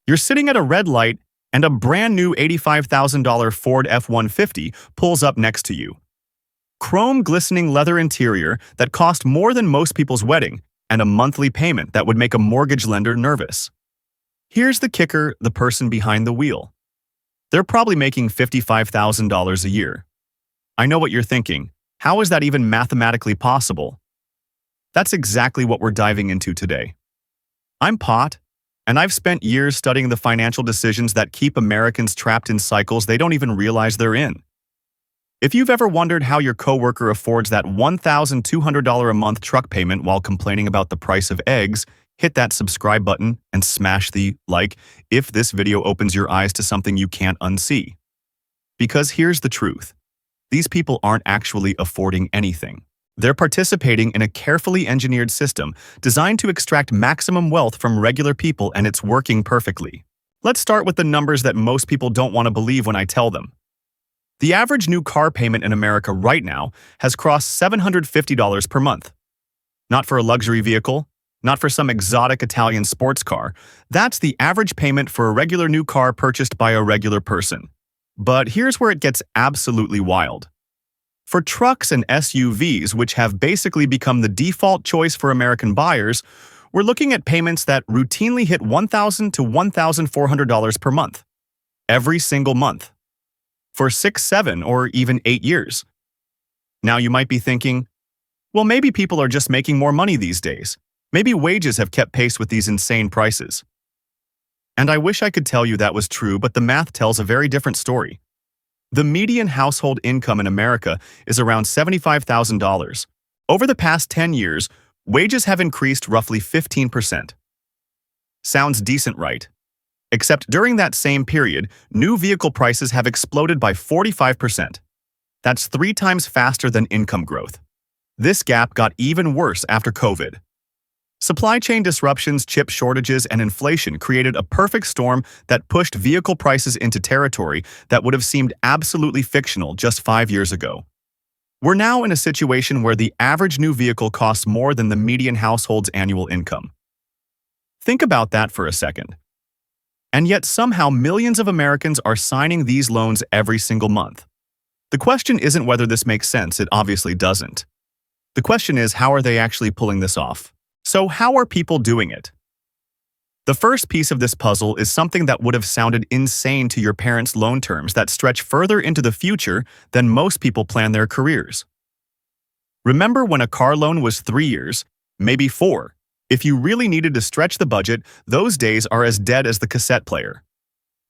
You're sitting at a red light and a brand new $85,000 Ford F-150 pulls up next to you. Chrome glistening leather interior that cost more than most people's wedding and a monthly payment that would make a mortgage lender nervous. Here's the kicker, the person behind the wheel. They're probably making $55,000 a year. I know what you're thinking. How is that even mathematically possible? That's exactly what we're diving into today. I'm Pot, and I've spent years studying the financial decisions that keep Americans trapped in cycles they don't even realize they're in. If you've ever wondered how your coworker affords that $1,200 a month truck payment while complaining about the price of eggs, hit that subscribe button and smash the like if this video opens your eyes to something you can't unsee. Because here's the truth. These people aren't actually affording anything. They're participating in a carefully engineered system designed to extract maximum wealth from regular people, and it's working perfectly. Let's start with the numbers that most people don't want to believe when I tell them. The average new car payment in America right now has crossed $750 per month. Not for a luxury vehicle, not for some exotic Italian sports car. That's the average payment for a regular new car purchased by a regular person. But here's where it gets absolutely wild. For trucks and SUVs, which have basically become the default choice for American buyers, we're looking at payments that routinely hit $1,000 to $1,400 per month. Every single month. For 6, 7, or even 8 years. Now you might be thinking, well, maybe people are just making more money these days. Maybe wages have kept pace with these insane prices. And I wish I could tell you that was true, but the math tells a very different story. The median household income in America is around $75,000. Over the past 10 years, wages have increased roughly 15%. Sounds decent, right? Except during that same period, new vehicle prices have exploded by 45%. That's 3 times faster than income growth. This gap got even worse after COVID. Supply chain disruptions, chip shortages, and inflation created a perfect storm that pushed vehicle prices into territory that would have seemed absolutely fictional just 5 years ago. We're now in a situation where the average new vehicle costs more than the median household's annual income. Think about that for a second. And yet somehow millions of Americans are signing these loans every single month. The question isn't whether this makes sense, it obviously doesn't. The question is, how are they actually pulling this off? So how are people doing it? The first piece of this puzzle is something that would have sounded insane to your parents' loan terms that stretch further into the future than most people plan their careers. Remember when a car loan was 3 years, maybe 4? If you really needed to stretch the budget, those days are as dead as the cassette player.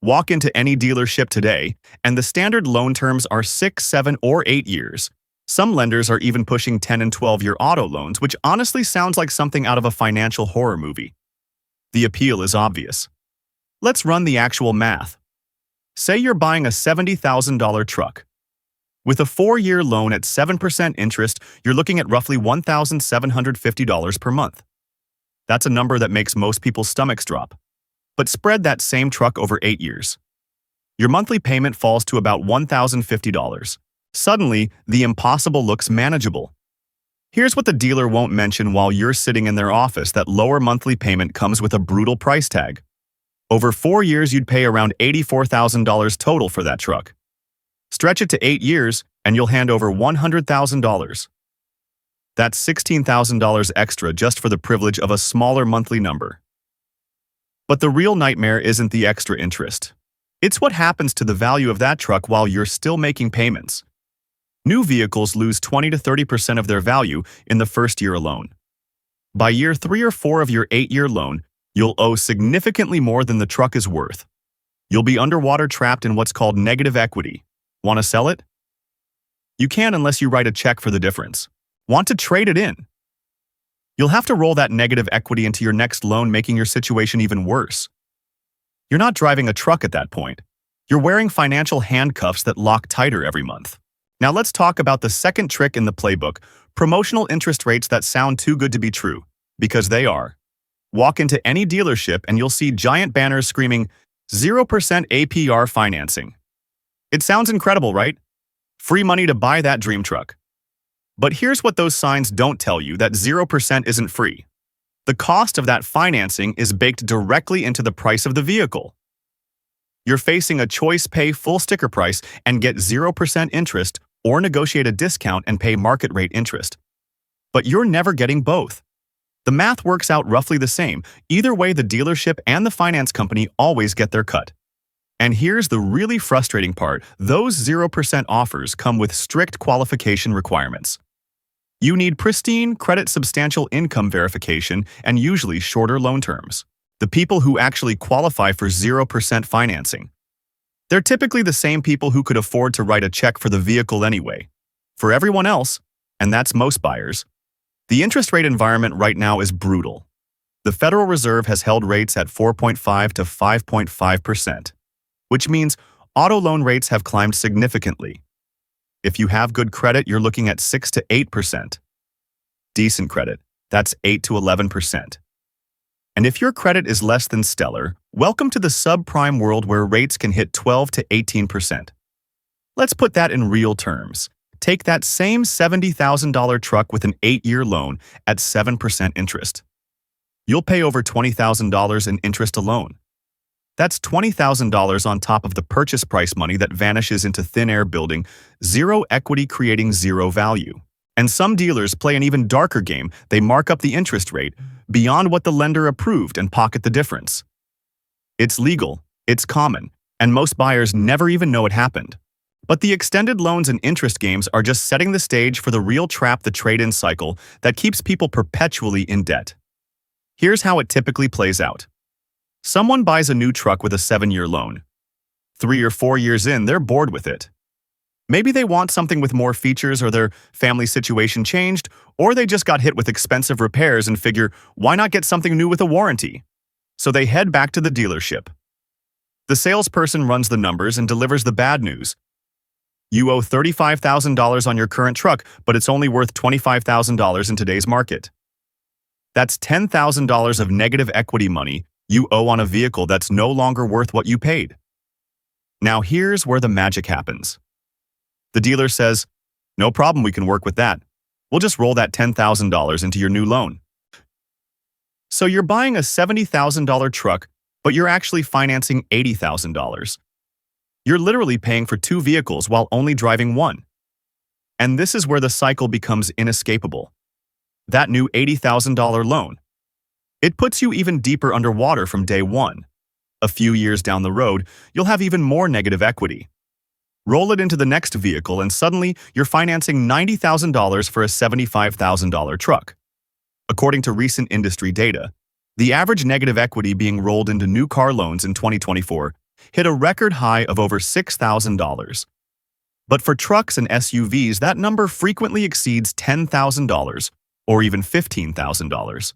Walk into any dealership today, and the standard loan terms are 6, 7, or 8 years. Some lenders are even pushing 10 and 12-year auto loans, which honestly sounds like something out of a financial horror movie. The appeal is obvious. Let's run the actual math. Say you're buying a $70,000 truck. With a 4-year loan at 7% interest, you're looking at roughly $1,750 per month. That's a number that makes most people's stomachs drop. But spread that same truck over 8 years. Your monthly payment falls to about $1,050. Suddenly, the impossible looks manageable. Here's what the dealer won't mention while you're sitting in their office: that lower monthly payment comes with a brutal price tag. Over 4 years, you'd pay around $84,000 total for that truck. Stretch it to 8 years, and you'll hand over $100,000. That's $16,000 extra just for the privilege of a smaller monthly number. But the real nightmare isn't the extra interest. It's what happens to the value of that truck while you're still making payments. New vehicles lose 20 to 30% of their value in the first year alone. By year 3 or 4 of your 8-year loan, you'll owe significantly more than the truck is worth. You'll be underwater, trapped in what's called negative equity. Want to sell it? You can't unless you write a check for the difference. Want to trade it in? You'll have to roll that negative equity into your next loan, making your situation even worse. You're not driving a truck at that point. You're wearing financial handcuffs that lock tighter every month. Now let's talk about the second trick in the playbook: promotional interest rates that sound too good to be true, because they are. Walk into any dealership and you'll see giant banners screaming 0% APR financing. It sounds incredible, right? Free money to buy that dream truck. But here's what those signs don't tell you: that 0% isn't free. The cost of that financing is baked directly into the price of the vehicle. You're facing a choice: pay full sticker price and get 0% interest, or negotiate a discount and pay market rate interest. But you're never getting both. The math works out roughly the same. Either way, the dealership and the finance company always get their cut. And here's the really frustrating part: those 0% offers come with strict qualification requirements. You need pristine credit, substantial income verification, and usually shorter loan terms. The people who actually qualify for 0% financing, they're typically the same people who could afford to write a check for the vehicle anyway. For everyone else, and that's most buyers, the interest rate environment right now is brutal. The Federal Reserve has held rates at 4.5 to 5.5%, which means auto loan rates have climbed significantly. If you have good credit, you're looking at 6 to 8%. Decent credit, that's 8 to 11%. And if your credit is less than stellar, welcome to the subprime world where rates can hit 12 to 18%. Let's put that in real terms. Take that same $70,000 truck with an 8-year loan at 7% interest. You'll pay over $20,000 in interest alone. That's $20,000 on top of the purchase price money that vanishes into thin air, building zero equity, creating zero value. And some dealers play an even darker game. They mark up the interest rate beyond what the lender approved and pocket the difference. It's legal, it's common, and most buyers never even know it happened. But the extended loans and interest games are just setting the stage for the real trap: the trade-in cycle that keeps people perpetually in debt. Here's how it typically plays out. Someone buys a new truck with a 7-year loan. 3 or 4 years in, they're bored with it. Maybe they want something with more features, or their family situation changed, or they just got hit with expensive repairs and figure, why not get something new with a warranty? So they head back to the dealership. The salesperson runs the numbers and delivers the bad news. You owe $35,000 on your current truck, but it's only worth $25,000 in today's market. That's $10,000 of negative equity money you owe on a vehicle that's no longer worth what you paid. Now here's where the magic happens. The dealer says, no problem, we can work with that. We'll just roll that $10,000 into your new loan. So you're buying a $70,000 truck, but you're actually financing $80,000. You're literally paying for 2 vehicles while only driving one. And this is where the cycle becomes inescapable. That new $80,000 loan, it puts you even deeper underwater from day one. A few years down the road, you'll have even more negative equity. Roll it into the next vehicle and suddenly you're financing $90,000 for a $75,000 truck. According to recent industry data, the average negative equity being rolled into new car loans in 2024 hit a record high of over $6,000. But for trucks and SUVs, that number frequently exceeds $10,000 or even $15,000.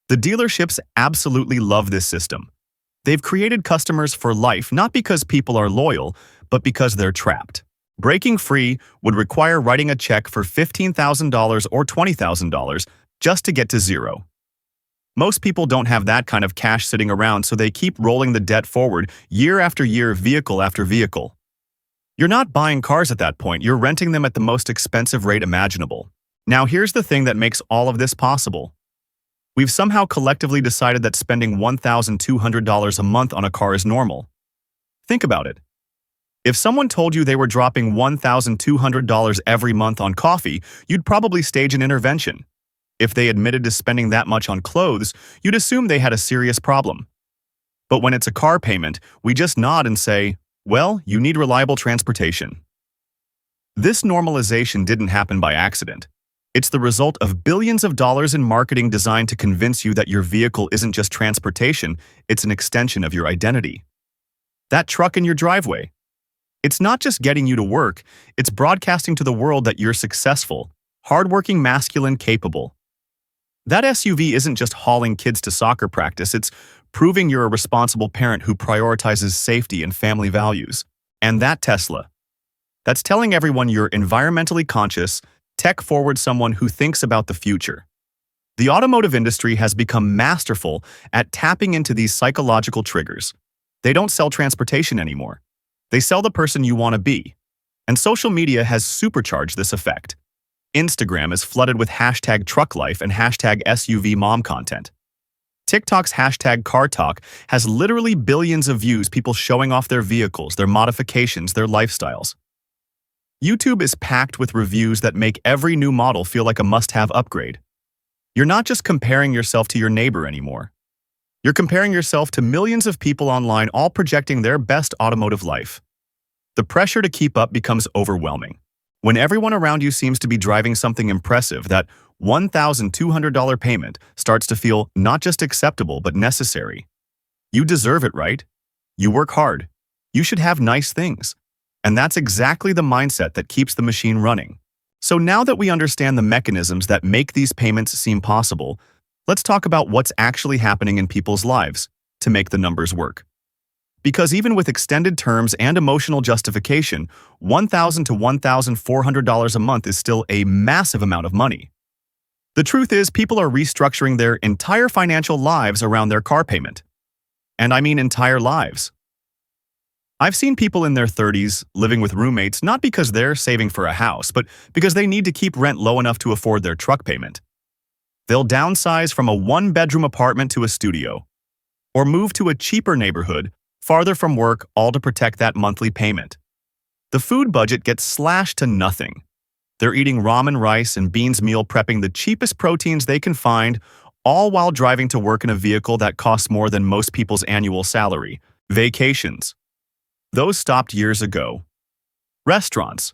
The dealerships absolutely love this system. They've created customers for life, not because people are loyal, but because they're trapped. Breaking free would require writing a check for $15,000 or $20,000 just to get to zero. Most people don't have that kind of cash sitting around, so they keep rolling the debt forward year after year, vehicle after vehicle. You're not buying cars at that point, you're renting them at the most expensive rate imaginable. Now here's the thing that makes all of this possible. We've somehow collectively decided that spending $1,200 a month on a car is normal. Think about it. If someone told you they were dropping $1,200 every month on coffee, you'd probably stage an intervention. If they admitted to spending that much on clothes, you'd assume they had a serious problem. But when it's a car payment, we just nod and say, well, you need reliable transportation. This normalization didn't happen by accident. It's the result of billions of dollars in marketing designed to convince you that your vehicle isn't just transportation, it's an extension of your identity. That truck in your driveway, it's not just getting you to work, it's broadcasting to the world that you're successful, hardworking, masculine, capable. That SUV isn't just hauling kids to soccer practice, it's proving you're a responsible parent who prioritizes safety and family values. And that Tesla, that's telling everyone you're environmentally conscious, tech-forward, someone who thinks about the future. The automotive industry has become masterful at tapping into these psychological triggers. They don't sell transportation anymore. They sell the person you want to be. And social media has supercharged this effect. Instagram is flooded with hashtag truck life and hashtag SUV mom content. TikTok's hashtag car talk has literally billions of views, people showing off their vehicles, their modifications, their lifestyles. YouTube is packed with reviews that make every new model feel like a must-have upgrade. You're not just comparing yourself to your neighbor anymore. You're comparing yourself to millions of people online, all projecting their best automotive life. The pressure to keep up becomes overwhelming. When everyone around you seems to be driving something impressive, that $1,200 payment starts to feel not just acceptable but necessary. You deserve it, right? You work hard. You should have nice things. And that's exactly the mindset that keeps the machine running. So now that we understand the mechanisms that make these payments seem possible, let's talk about what's actually happening in people's lives to make the numbers work. Because even with extended terms and emotional justification, $1,000 to $1,400 a month is still a massive amount of money. The truth is, people are restructuring their entire financial lives around their car payment. And I mean entire lives. I've seen people in their 30s living with roommates not because they're saving for a house, but because they need to keep rent low enough to afford their truck payment. They'll downsize from a one-bedroom apartment to a studio, or move to a cheaper neighborhood, farther from work, all to protect that monthly payment. The food budget gets slashed to nothing. They're eating ramen rice and beans meal prepping the cheapest proteins they can find, all while driving to work in a vehicle that costs more than most people's annual salary. Vacations. Those stopped years ago. Restaurants.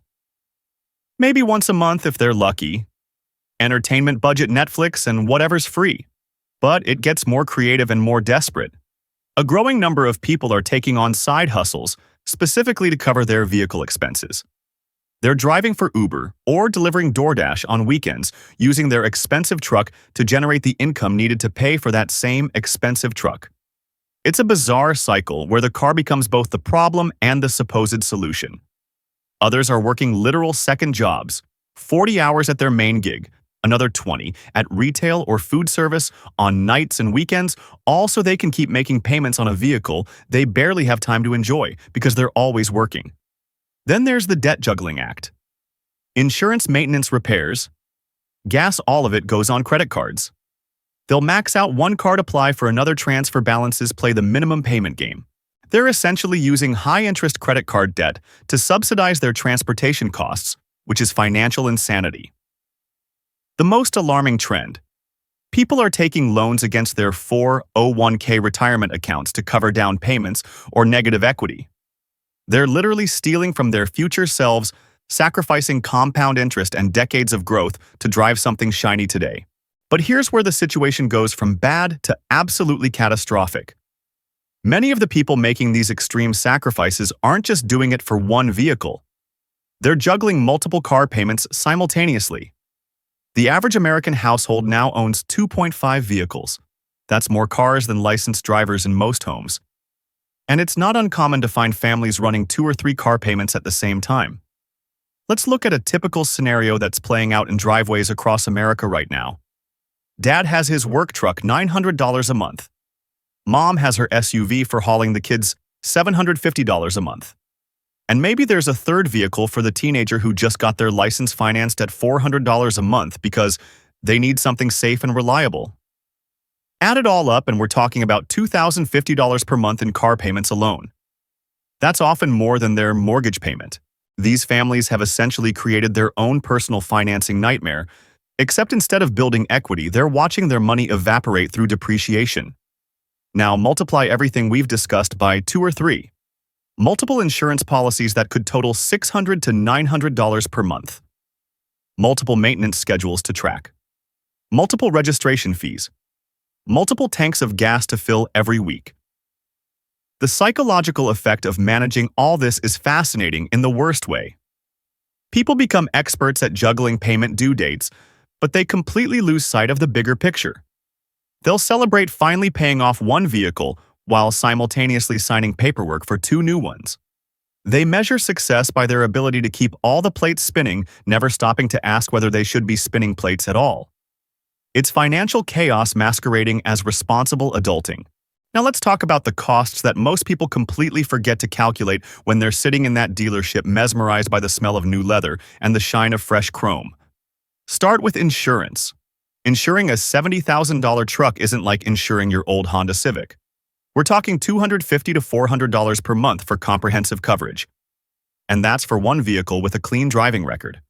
Maybe once a month if they're lucky. Entertainment budget, Netflix, and whatever's free. But it gets more creative and more desperate. A growing number of people are taking on side hustles, specifically to cover their vehicle expenses. They're driving for Uber or delivering DoorDash on weekends, using their expensive truck to generate the income needed to pay for that same expensive truck. It's a bizarre cycle where the car becomes both the problem and the supposed solution. Others are working literal second jobs, 40 hours at their main gig, another 20 at retail or food service on nights and weekends, all so they can keep making payments on a vehicle they barely have time to enjoy because they're always working. Then there's the debt juggling act. Insurance, maintenance, repairs, gas, all of it goes on credit cards. They'll max out one card, apply for another, transfer balances, play the minimum payment game. They're essentially using high-interest credit card debt to subsidize their transportation costs, which is financial insanity. The most alarming trend. People are taking loans against their 401k retirement accounts to cover down payments or negative equity. They're literally stealing from their future selves, sacrificing compound interest and decades of growth to drive something shiny today. But here's where the situation goes from bad to absolutely catastrophic. Many of the people making these extreme sacrifices aren't just doing it for one vehicle. They're juggling multiple car payments simultaneously. The average American household now owns 2.5 vehicles. That's more cars than licensed drivers in most homes. And it's not uncommon to find families running 2 or 3 car payments at the same time. Let's look at a typical scenario that's playing out in driveways across America right now. Dad has his work truck, $900 a month. Mom has her SUV for hauling the kids, $750 a month. And maybe there's a third vehicle for the teenager who just got their license financed at $400 a month because they need something safe and reliable. Add it all up and we're talking about $2,050 per month in car payments alone. That's often more than their mortgage payment. These families have essentially created their own personal financing nightmare, except instead of building equity, they're watching their money evaporate through depreciation. Now multiply everything we've discussed by 2 or 3. Multiple insurance policies that could total $600 to $900 per month. Multiple maintenance schedules to track. Multiple registration fees. Multiple tanks of gas to fill every week. The psychological effect of managing all this is fascinating in the worst way. People become experts at juggling payment due dates, but they completely lose sight of the bigger picture. They'll celebrate finally paying off one vehicle while simultaneously signing paperwork for 2 new ones. They measure success by their ability to keep all the plates spinning, never stopping to ask whether they should be spinning plates at all. It's financial chaos masquerading as responsible adulting. Now let's talk about the costs that most people completely forget to calculate when they're sitting in that dealership mesmerized by the smell of new leather and the shine of fresh chrome. Start with insurance. Insuring a $70,000 truck isn't like insuring your old Honda Civic. We're talking $250 to $400 per month for comprehensive coverage. And that's for one vehicle with a clean driving record.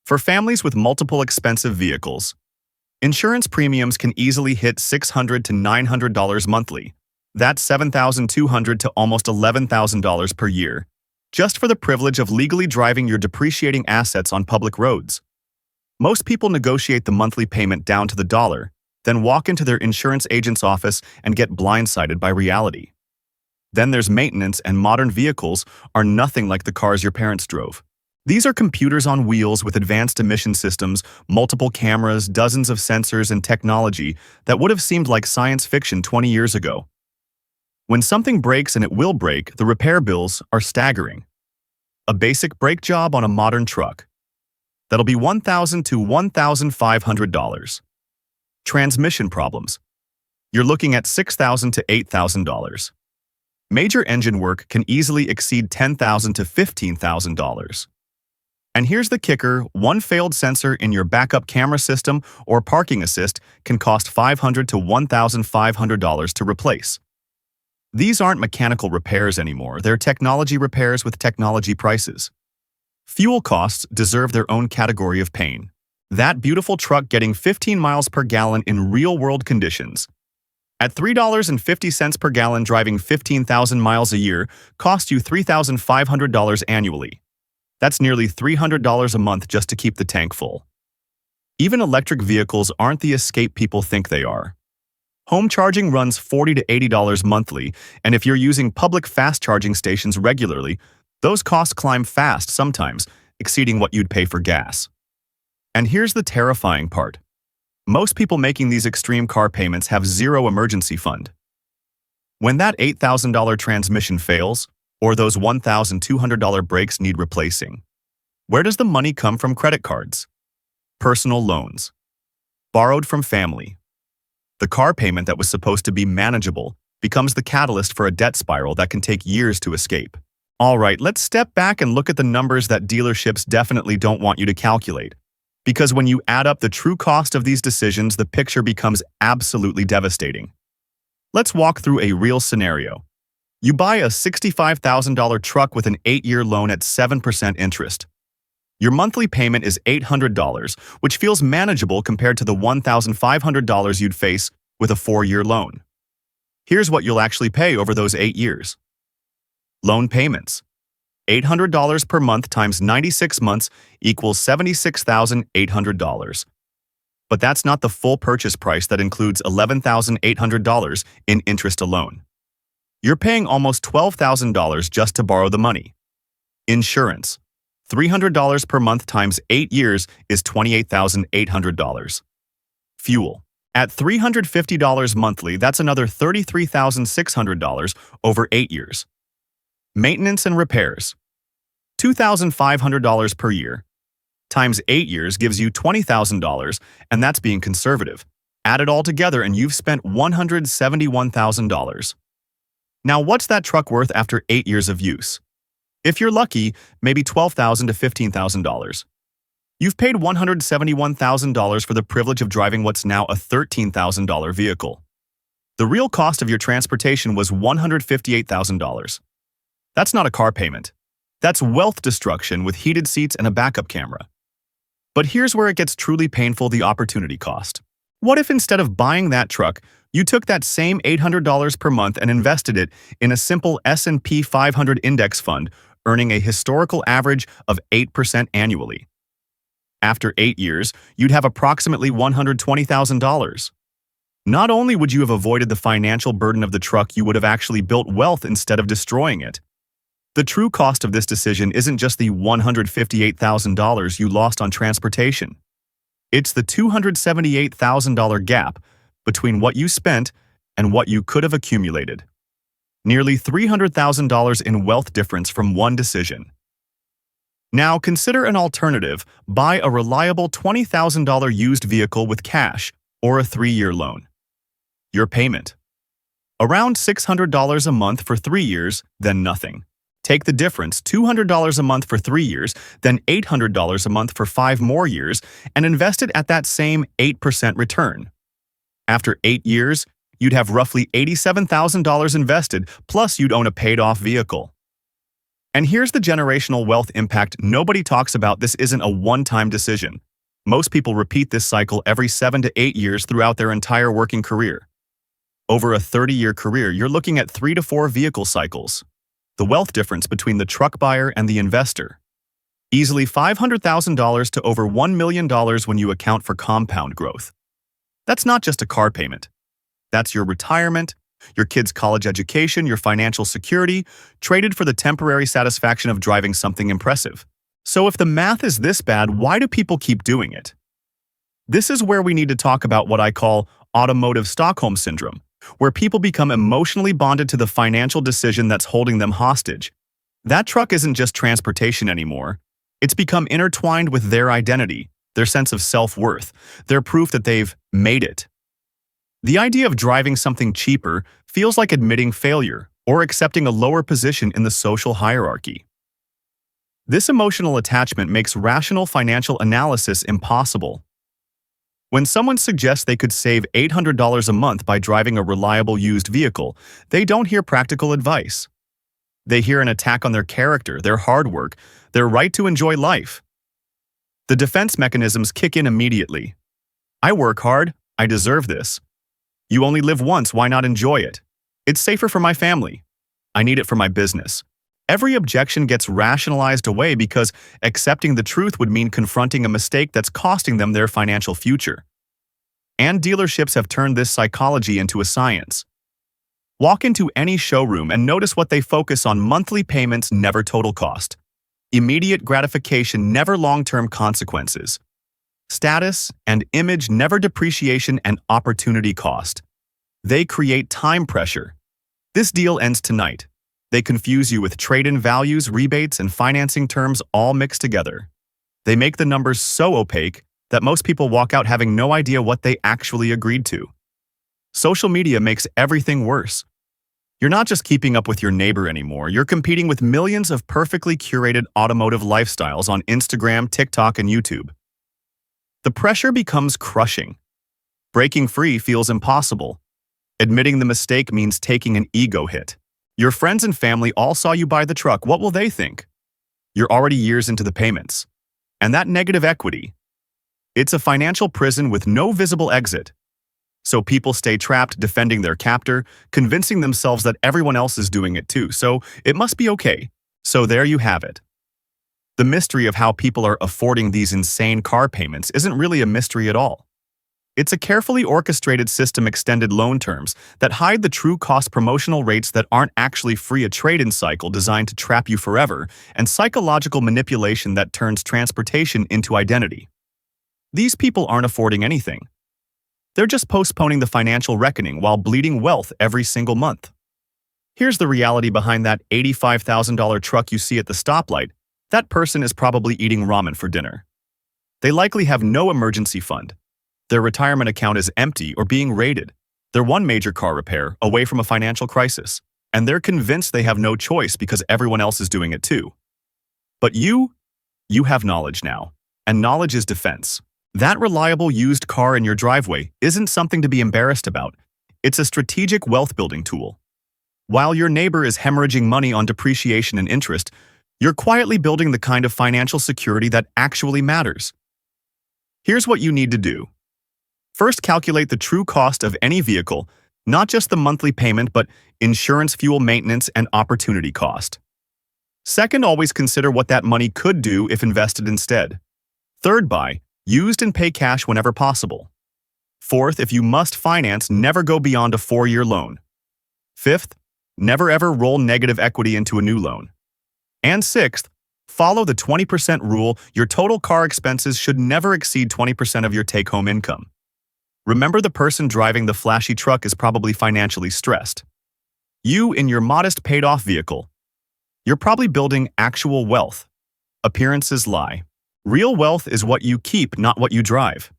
For families with multiple expensive vehicles, insurance premiums can easily hit $600 to $900 monthly. That's $7,200 to almost $11,000 per year, just for the privilege of legally driving your depreciating assets on public roads. Most people negotiate the monthly payment down to the dollar, then walk into their insurance agent's office and get blindsided by reality. Then there's maintenance, and modern vehicles are nothing like the cars your parents drove. These are computers on wheels with advanced emission systems, multiple cameras, dozens of sensors, and technology that would have seemed like science fiction 20 years ago. When something breaks, and it will break, the repair bills are staggering. A basic brake job on a modern truck, that'll be $1,000 to $1,500. Transmission problems, you're looking at $6,000 to $8,000. Major engine work can easily exceed $10,000 to $15,000. And here's the kicker: one failed sensor in your backup camera system or parking assist can cost $500 to $1,500 to replace. These aren't mechanical repairs anymore, they're technology repairs with technology prices. Fuel costs deserve their own category of pain. That beautiful truck getting 15 miles per gallon in real-world conditions. At $3.50 per gallon, driving 15,000 miles a year costs you $3,500 annually. That's nearly $300 a month just to keep the tank full. Even electric vehicles aren't the escape people think they are. Home charging runs $40 to $80 monthly, and if you're using public fast charging stations regularly, those costs climb fast, sometimes exceeding what you'd pay for gas. And here's the terrifying part: most people making these extreme car payments have zero emergency fund. When that $8,000 transmission fails, or those $1,200 brakes need replacing, where does the money come from? Credit cards, personal loans, borrowed from family. The car payment that was supposed to be manageable becomes the catalyst for a debt spiral that can take years to escape. All right, let's step back and look at the numbers that dealerships definitely don't want you to calculate. Because when you add up the true cost of these decisions, the picture becomes absolutely devastating. Let's walk through a real scenario. You buy a $65,000 truck with an 8-year loan at 7% interest. Your monthly payment is $800, which feels manageable compared to the $1,500 you'd face with a 4-year loan. Here's what you'll actually pay over those 8 years. Loan payments: $800 per month times 96 months equals $76,800. But that's not the full purchase price. That includes $11,800 in interest alone. You're paying almost $12,000 just to borrow the money. Insurance: $300 per month times 8 years is $28,800. Fuel: at $350 monthly, that's another $33,600 over 8 years. Maintenance and repairs: $2,500 per year times 8 years gives you $20,000, and that's being conservative. Add it all together and you've spent $171,000. Now, what's that truck worth after 8 years of use? If you're lucky, maybe $12,000 to $15,000. You've paid $171,000 for the privilege of driving what's now a $13,000 vehicle. The real cost of your transportation was $158,000. That's not a car payment. That's wealth destruction with heated seats and a backup camera. But here's where it gets truly painful: the opportunity cost. What if instead of buying that truck, you took that same $800 per month and invested it in a simple S&P 500 index fund, earning a historical average of 8% annually? After 8 years, you'd have approximately $120,000. Not only would you have avoided the financial burden of the truck, you would have actually built wealth instead of destroying it. The true cost of this decision isn't just the $158,000 you lost on transportation. It's the $278,000 gap between what you spent and what you could have accumulated. Nearly $300,000 in wealth difference from one decision. Now consider an alternative: buy a reliable $20,000 used vehicle with cash or a 3-year loan. Your payment: around $600 a month for 3 years, then nothing. Take the difference, $200 a month for 3 years, then $800 a month for 5 more years, and invest it at that same 8% return. After 8 years, you'd have roughly $87,000 invested, plus you'd own a paid-off vehicle. And here's the generational wealth impact nobody talks about. This isn't a one-time decision. Most people repeat this cycle every 7 to 8 years throughout their entire working career. Over a 30-year career, you're looking at 3 to 4 vehicle cycles. The wealth difference between the truck buyer and the investor. Easily $500,000 to over $1 million when you account for compound growth. That's not just a car payment. That's your retirement, your kids' college education, your financial security, traded for the temporary satisfaction of driving something impressive. So if the math is this bad, why do people keep doing it? This is where we need to talk about what I call automotive Stockholm syndrome, where people become emotionally bonded to the financial decision that's holding them hostage. That truck isn't just transportation anymore. It's become intertwined with their identity, their sense of self-worth, their proof that they've made it. The idea of driving something cheaper feels like admitting failure or accepting a lower position in the social hierarchy. This emotional attachment makes rational financial analysis impossible. When someone suggests they could save $800 a month by driving a reliable used vehicle, they don't hear practical advice. They hear an attack on their character, their hard work, their right to enjoy life. The defense mechanisms kick in immediately. I work hard, I deserve this. You only live once, why not enjoy it? It's safer for my family. I need it for my business. Every objection gets rationalized away because accepting the truth would mean confronting a mistake that's costing them their financial future. And dealerships have turned this psychology into a science. Walk into any showroom and notice what they focus on: monthly payments, never total cost. Immediate gratification, never long-term consequences. Status and image, never depreciation and opportunity cost. They create time pressure. This deal ends tonight. They confuse you with trade-in values, rebates, and financing terms all mixed together. They make the numbers so opaque that most people walk out having no idea what they actually agreed to. Social media makes everything worse. You're not just keeping up with your neighbor anymore, you're competing with millions of perfectly curated automotive lifestyles on Instagram, TikTok, and YouTube. The pressure becomes crushing. Breaking free feels impossible. Admitting the mistake means taking an ego hit. Your friends and family all saw you buy the truck. What will they think? You're already years into the payments. And that negative equity. It's a financial prison with no visible exit. So people stay trapped, defending their captor, convincing themselves that everyone else is doing it too, so it must be okay. So there you have it. The mystery of how people are affording these insane car payments isn't really a mystery at all. It's a carefully orchestrated system: extended loan terms that hide the true cost, promotional rates that aren't actually free, a trade-in cycle designed to trap you forever, and psychological manipulation that turns transportation into identity. These people aren't affording anything. They're just postponing the financial reckoning while bleeding wealth every single month. Here's the reality behind that $85,000 truck you see at the stoplight. That person is probably eating ramen for dinner. They likely have no emergency fund. Their retirement account is empty or being raided. They're one major car repair away from a financial crisis, and they're convinced they have no choice because everyone else is doing it too. But you have knowledge now, and knowledge is defense. That reliable used car in your driveway isn't something to be embarrassed about. It's a strategic wealth-building tool. While your neighbor is hemorrhaging money on depreciation and interest, you're quietly building the kind of financial security that actually matters. Here's what you need to do. First, calculate the true cost of any vehicle, not just the monthly payment, but insurance, fuel, maintenance, and opportunity cost. Second, always consider what that money could do if invested instead. Third, buy used and pay cash whenever possible. Fourth, if you must finance, never go beyond a 4-year loan. Fifth, never ever roll negative equity into a new loan. And sixth, follow the 20% rule. Your total car expenses should never exceed 20% of your take-home income. Remember, the person driving the flashy truck is probably financially stressed. You, in your modest paid-off vehicle, you're probably building actual wealth. Appearances lie. Real wealth is what you keep, not what you drive.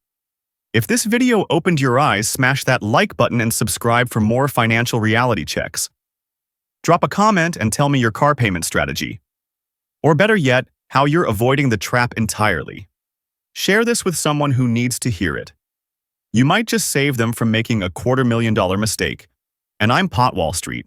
If this video opened your eyes, smash that like button and subscribe for more financial reality checks. Drop a comment and tell me your car payment strategy. Or better yet, how you're avoiding the trap entirely. Share this with someone who needs to hear it. You might just save them from making a $250,000 mistake. And I'm Pot Wall Street.